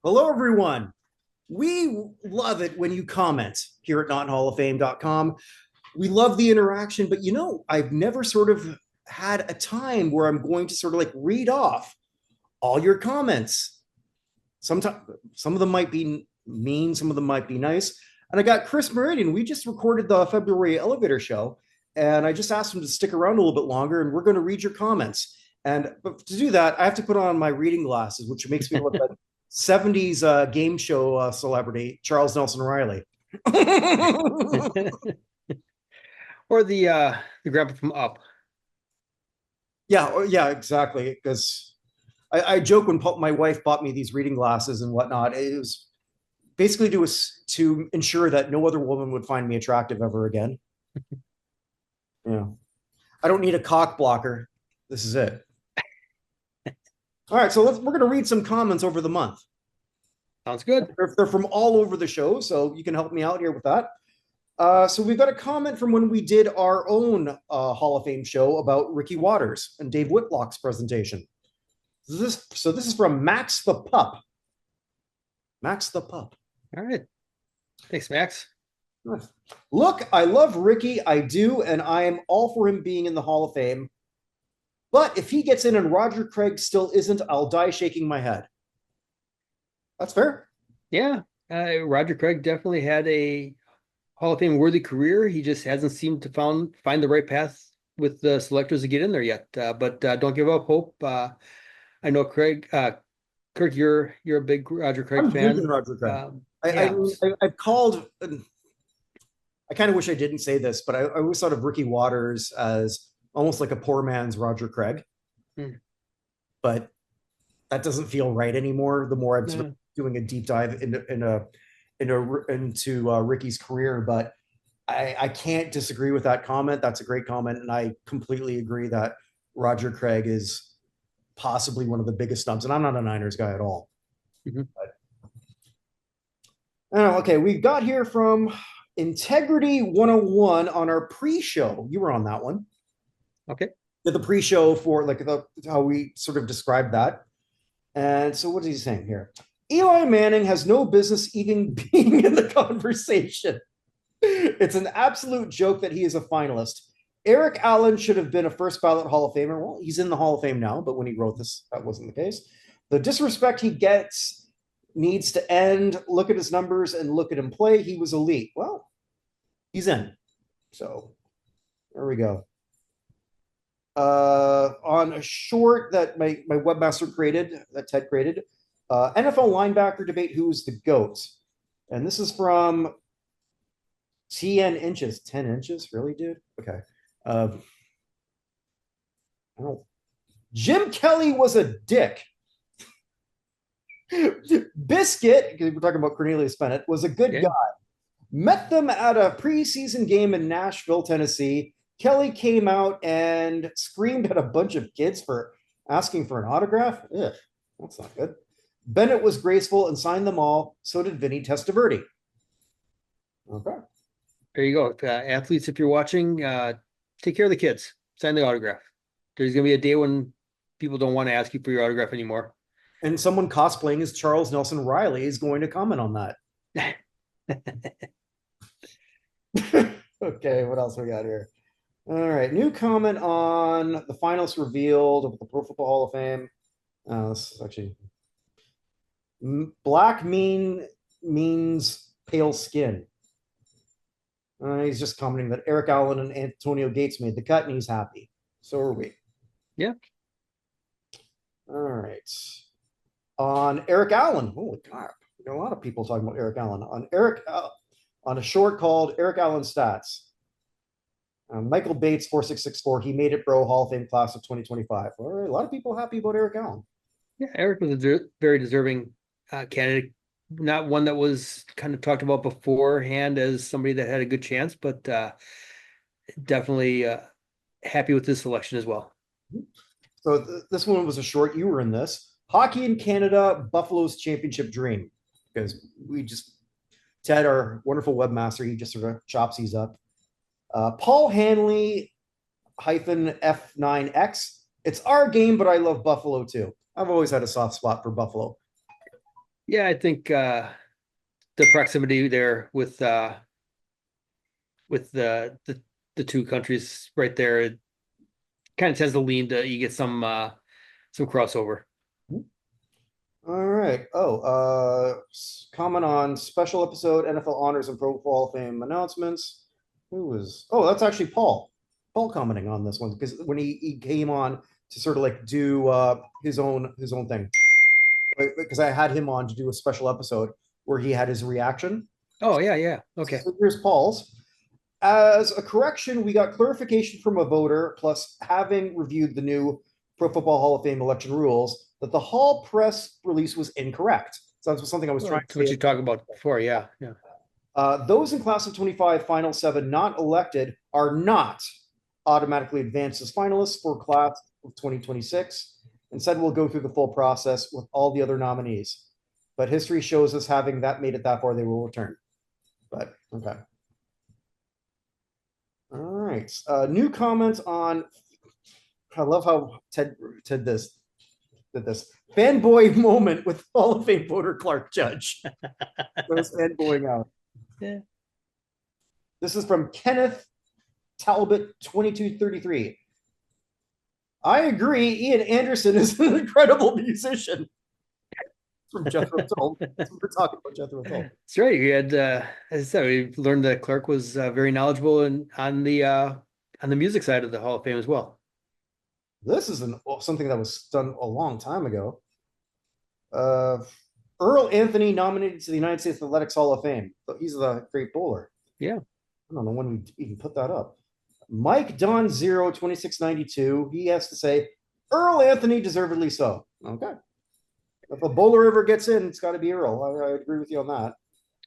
Hello, everyone. We love it when you comment here at nothalloffame.com. We love the interaction, but I've never sort of had a time where I'm going to sort of like read off all your comments. Sometimes some of them might be mean, some of them might be nice. And I got Chris Mouradian. We just recorded the February elevator show, and I just asked him to stick around a little bit longer, and we're going to read your comments. But to do that, I have to put on my reading glasses, which makes me look like 70s game show celebrity Charles Nelson Riley. Or the grandpa from Up. Yeah, exactly. Because I joke when my wife bought me these reading glasses and whatnot. It was basically to ensure that no other woman would find me attractive ever again. Yeah, I don't need a cock blocker. This is it. All right, so we're going to read some comments over the month. Sounds good. They're from all over the show, so you can help me out here with that. So we've got a comment from when we did our own Hall of Fame show about Ricky Waters and Dave Whitlock's presentation. So this is from Max the Pup. Max the Pup. All right. Thanks, Max. Look, I love Ricky. I do, and I am all for him being in the Hall of Fame. But if he gets in and Roger Craig still isn't, I'll die shaking my head. That's fair. Yeah. Roger Craig definitely had a Hall of Fame worthy career. He just hasn't seemed to find the right path with the selectors to get in there yet. But don't give up hope. I know Kirk, you're a big Roger Craig I'm fan. huge in Roger Craig. Yeah. I've called. I kind of wish I didn't say this, but I always thought of Ricky Waters as almost like a poor man's Roger Craig. But that doesn't feel right anymore. The more I'm sort of doing a deep dive into Ricky's career, but I can't disagree with that comment. That's a great comment, and I completely agree that Roger Craig is possibly one of the biggest snubs. And I'm not a Niners guy at all. Mm-hmm. Okay, we got here from Integrity 101 on our pre-show. You were on that one. Okay. Did the pre-show for like how we sort of described that. And so what is he saying here? Eli Manning has no business even being in the conversation. It's an absolute joke that he is a finalist. Eric Allen should have been a first ballot Hall of Famer. Well, he's in the Hall of Fame now, but when he wrote this, that wasn't the case. The disrespect he gets needs to end. Look at his numbers and look at him play. He was elite. Well, he's in. So there we go. On a short that my webmaster created, that Ted created, NFL linebacker debate, who's the GOAT? And this is from 10 inches. 10 inches? Really, dude? Okay. Jim Kelly was a dick. Biscuit, we're talking about Cornelius Bennett, was a good guy. Met them at a preseason game in Nashville, Tennessee. Kelly came out and screamed at a bunch of kids for asking for an autograph. Ugh, that's not good. Bennett was graceful and signed them all. So did Vinny Testaverde. Okay. There you go. Athletes, if you're watching, take care of the kids. Sign the autograph. There's going to be a day when people don't want to ask you for your autograph anymore. And someone cosplaying as Charles Nelson Riley is going to comment on that. Okay, what else we got here? All right, new comment on the finalists revealed of the Pro Football Hall of Fame. This is actually black means pale skin. He's just commenting that Eric Allen and Antonio Gates made the cut, and he's happy. So are we. Yeah. All right. On Eric Allen, holy crap, we got a lot of people talking about Eric Allen. On a short called Eric Allen Stats. Michael Bates 4664. He made it, bro. Hall of Fame class of 2025. All right, a lot of people happy about Eric Allen. Yeah, Eric was a very deserving candidate. Not one that was kind of talked about beforehand as somebody that had a good chance, but definitely happy with this selection as well. So this one was a short. You were in this. Hockey in Canada, Buffalo's championship dream. Because Ted, our wonderful webmaster, he just sort of chops these up. Paul Hanley -F9X. It's our game, but I love Buffalo too. I've always had a soft spot for Buffalo. Yeah, I think the proximity there with the two countries right there, it kind of tends to lean to you get some crossover. All right. Oh, comment on special episode NFL honors and Pro Hall of Fame announcements. Who was? Oh, that's actually Paul. Paul commenting on this one because when he came on to sort of like do his own thing, because I had him on to do a special episode where he had his reaction. Oh yeah, yeah. Okay. So here's Paul's. As a correction, we got clarification from a voter, plus having reviewed the new Pro Football Hall of Fame election rules, that the Hall press release was incorrect. So that's something I was Well, trying that's to what say. you talked about before. Yeah, yeah. Those in class of 25 final seven not elected are not automatically advanced as finalists for class of 2026. Instead, we'll go through the full process with all the other nominees. But history shows us having that made it that far, they will return. But okay. All right. New comments on. I love how Ted did this fanboy moment with Hall of Fame voter Clark Judge. Was fanboying out. Yeah. This is from Kenneth Talbot 2233. I agree. Ian Anderson is an incredible musician. From Jethro Tull. We're talking about Jethro Tull. That's right. You had, as I said, we learned that Clark was very knowledgeable on the music side of the Hall of Fame as well. This is something that was done a long time ago. Earl Anthony nominated to the United States Athletics Hall of Fame. He's a great bowler. Yeah. I don't know when we even put that up. Mike Don Zero 2692. He has to say, Earl Anthony deservedly so. Okay. If a bowler ever gets in, it's got to be Earl. I agree with you on that.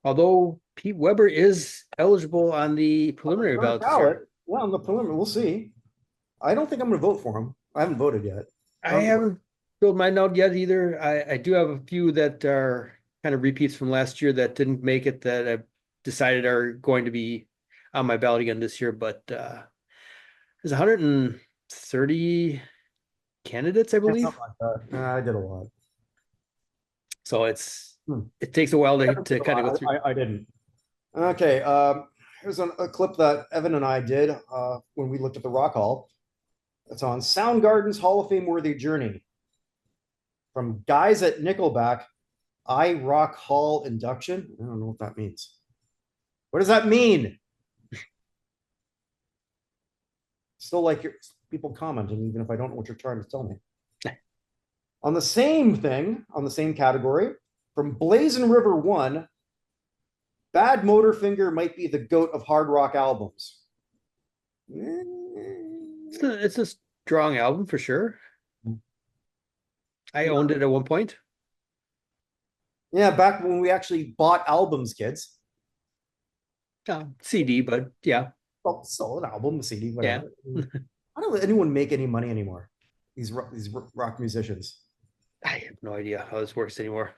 Although Pete Weber is eligible on the preliminary ballot. Well, on the preliminary, we'll see. I don't think I'm going to vote for him. I haven't voted yet. I haven't filled mine out yet either. I do have a few that are kind of repeats from last year that didn't make it that I decided are going to be on my ballot again this year. But there's 130 candidates, I believe. Like I did a lot. So it takes a while to kind of go through. I didn't. Okay. Here's a clip that Evan and I did when we looked at the Rock Hall. It's on Soundgarden's Hall of Fame worthy journey. From guys at Nickelback, I Rock Hall induction. I don't know what that means. What does that mean? Still like your people commenting, even if I don't know what you're trying to tell me. On the same thing, on the same category, from Blazing River 1, Bad Motorfinger might be the GOAT of hard rock albums. It's a strong album for sure. I owned it at one point. Yeah, back when we actually bought albums, kids. CD, but yeah. Well, still an album, a CD, whatever. Yeah. I don't let anyone make any money anymore. These rock musicians. I have no idea how this works anymore.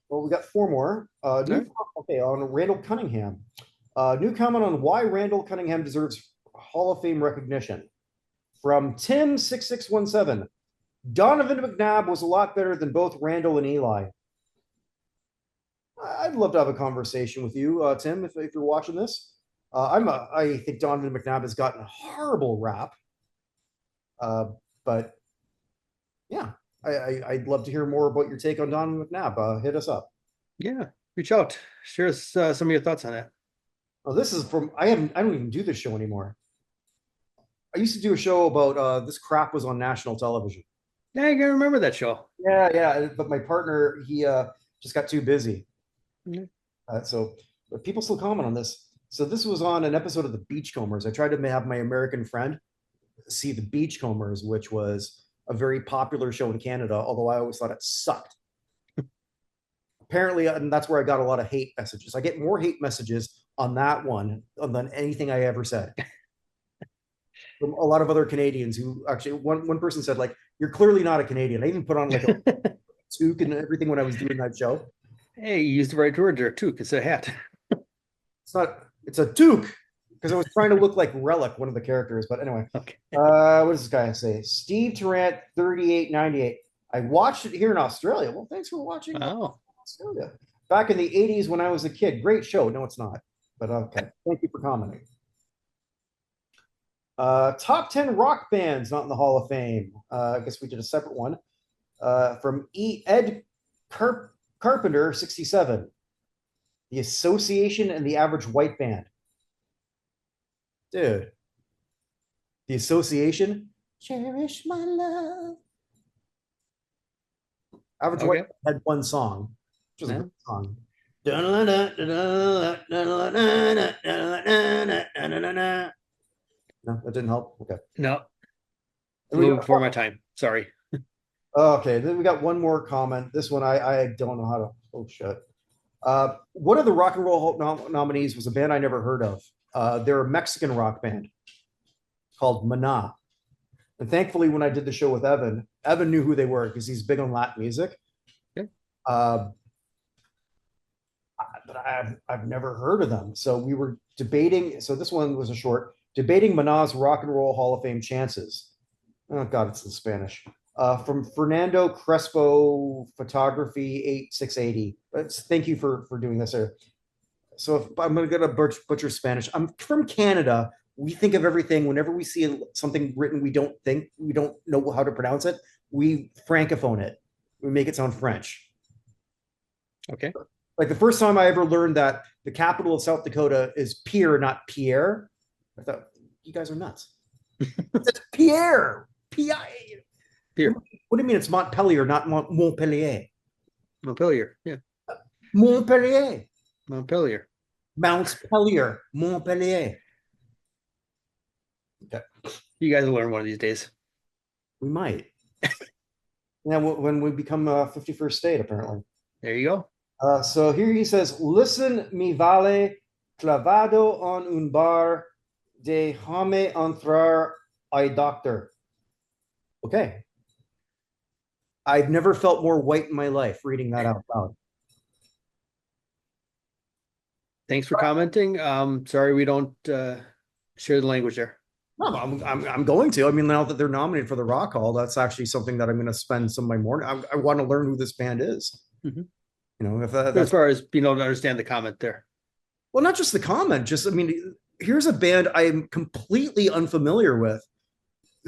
Well, we got four more. Okay, on Randall Cunningham. New comment on why Randall Cunningham deserves Hall of Fame recognition. From Tim6617. Donovan McNabb was a lot better than both Randall and Eli. I'd love to have a conversation with you, Tim, if you're watching this. I think Donovan McNabb has gotten a horrible rap. But yeah, I'd love to hear more about your take on Donovan McNabb. Hit us up. Yeah, reach out. Share us some of your thoughts on that. Oh, this is from I don't even do this show anymore. I used to do a show about this crap was on national television. Yeah, I can remember that show. Yeah, but my partner, he just got too busy. Mm-hmm. But people still comment on this. So this was on an episode of the Beachcombers. I tried to have my American friend see the Beachcombers, which was a very popular show in Canada, although I always thought it sucked. Apparently, and that's where I got a lot of hate messages. I get more hate messages on that one than anything I ever said. From a lot of other Canadians who actually, one person said, like, you're clearly not a Canadian. I even put on like a toque and everything when I was doing that show. Hey, you used the right word there, toque. It's a hat. It's a toque, because I was trying to look like Relic, one of the characters. But anyway, okay. What does this guy say? Steve Tarrant, 3898. I watched it here in Australia. Well, thanks for watching Oh, Australia. Back in the 80s when I was a kid. Great show. No, it's not. But okay. Thank you for commenting. Top 10 rock bands not in the Hall of Fame. I guess we did a separate one. From Ed Carpenter, 67. The Association and the Average White Band. Dude. The Association. Cherish my love. Average okay. White had one song, which was a good song. No, that didn't help. Okay. No, a And we little got, before my time. Sorry. okay, then we got one more comment. This one I don't know how to. Oh shit. One of the Rock and Roll nominees was a band I never heard of. They're a Mexican rock band called Maná. And thankfully, when I did the show with Evan, Evan knew who they were because he's big on Latin music. Okay. But I've never heard of them. So we were debating. So this one was a short debating Maná's Rock and Roll Hall of Fame chances. Oh God, it's in Spanish. From Fernando Crespo Photography 8680. Thank you for doing this. So if I'm going to butcher Spanish. I'm from Canada. We think of everything whenever we see something written we don't know how to pronounce it. We francophone it. We make it sound French. Okay. Like the first time I ever learned that the capital of South Dakota is Pierre, not Pierre. I thought, you guys are nuts. It's Pierre. P-I- Here. What do you mean it's Montpelier, not Montpellier? Montpelier. Yeah. Montpellier. Montpelier. Montpelier. Montpellier. Okay. You guys will learn one of these days. We might. Yeah, when we become a 51st state, apparently. There you go. So here he says, listen mi vale clavado en un bar déjame entrar ay doctor. Okay. I've never felt more white in my life reading that out loud. Thanks for commenting. Sorry we don't share the language there. No, I'm going to. I mean, now that they're nominated for the Rock Hall, that's actually something that I'm going to spend some of my morning. I want to learn who this band is. Mm-hmm. You know, if as far as being able to understand the comment there. Well, not just the comment. Just, I mean, here's a band I am completely unfamiliar with,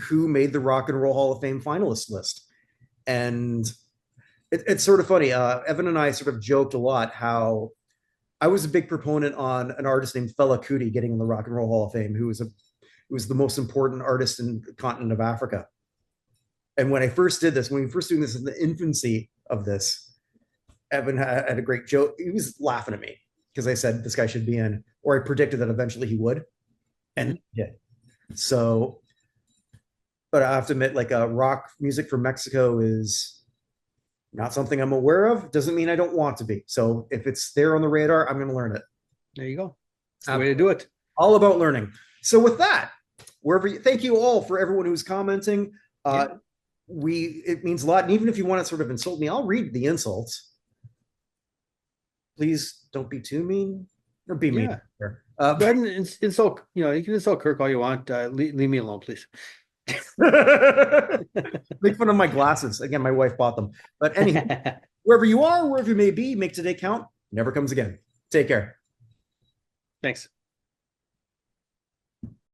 who made the Rock and Roll Hall of Fame finalist list, and it's sort of funny. Evan and I sort of joked a lot how I was a big proponent on an artist named Fela Kuti getting in the Rock and Roll Hall of Fame, who was the most important artist in the continent of Africa. And when I first did this, when we first doing this in the infancy of this, Evan had a great joke. He was laughing at me because I said this guy should be in, or I predicted that eventually he would, and he did. So, but I have to admit, like rock music from Mexico is not something I'm aware of. Doesn't mean I don't want to be. So if it's there on the radar, I'm going to learn it. There you go. That's the way to do it. All about learning. So with that, thank you all for everyone who's commenting. It means a lot. And even if you want to sort of insult me, I'll read the insults. Please don't be too mean, or be mean. Go ahead and insult. You know, you can insult Kirk all you want. Leave me alone, please. Make fun of my glasses. Again, my wife bought them. But anyhow, wherever you are, wherever you may be, make today count. Never comes again. Take care. Thanks.